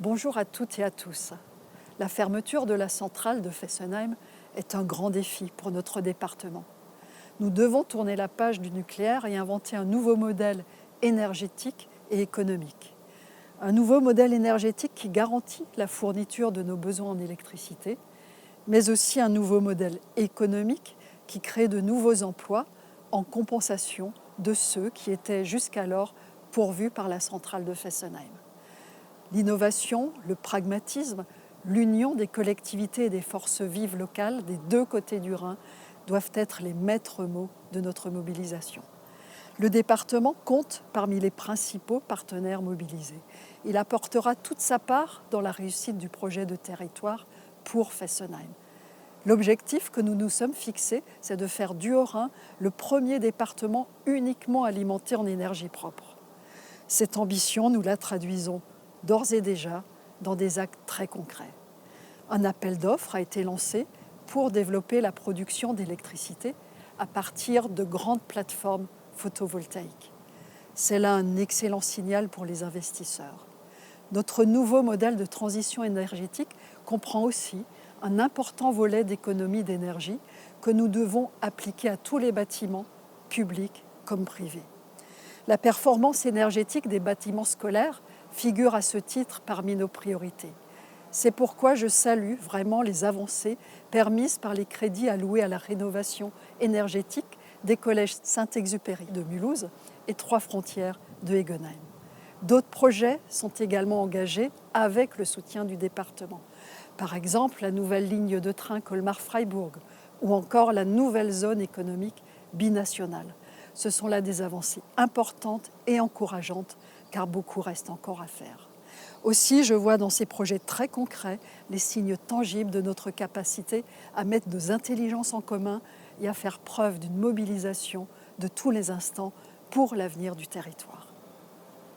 Bonjour à toutes et à tous. La fermeture de la centrale de Fessenheim est un grand défi pour notre département. Nous devons tourner la page du nucléaire et inventer un nouveau modèle énergétique et économique. Un nouveau modèle énergétique qui garantit la fourniture de nos besoins en électricité, mais aussi un nouveau modèle économique qui crée de nouveaux emplois en compensation de ceux qui étaient jusqu'alors pourvus par la centrale de Fessenheim. L'innovation, le pragmatisme, l'union des collectivités et des forces vives locales des deux côtés du Rhin doivent être les maîtres mots de notre mobilisation. Le département compte parmi les principaux partenaires mobilisés. Il apportera toute sa part dans la réussite du projet de territoire pour Fessenheim. L'objectif que nous nous sommes fixés, c'est de faire du Haut-Rhin le premier département uniquement alimenté en énergie propre. Cette ambition, nous la traduisons d'ores et déjà dans des actes très concrets. Un appel d'offres a été lancé pour développer la production d'électricité à partir de grandes plateformes photovoltaïques. C'est là un excellent signal pour les investisseurs. Notre nouveau modèle de transition énergétique comprend aussi un important volet d'économie d'énergie que nous devons appliquer à tous les bâtiments, publics comme privés. La performance énergétique des bâtiments scolaires figure à ce titre parmi nos priorités. C'est pourquoi je salue vraiment les avancées permises par les crédits alloués à la rénovation énergétique des collèges Saint-Exupéry de Mulhouse et Trois-Frontières de Egenheim. D'autres projets sont également engagés avec le soutien du département. Par exemple, la nouvelle ligne de train Colmar-Freiburg ou encore la nouvelle zone économique binationale. Ce sont là des avancées importantes et encourageantes car beaucoup reste encore à faire. Aussi, je vois dans ces projets très concrets les signes tangibles de notre capacité à mettre nos intelligences en commun et à faire preuve d'une mobilisation de tous les instants pour l'avenir du territoire.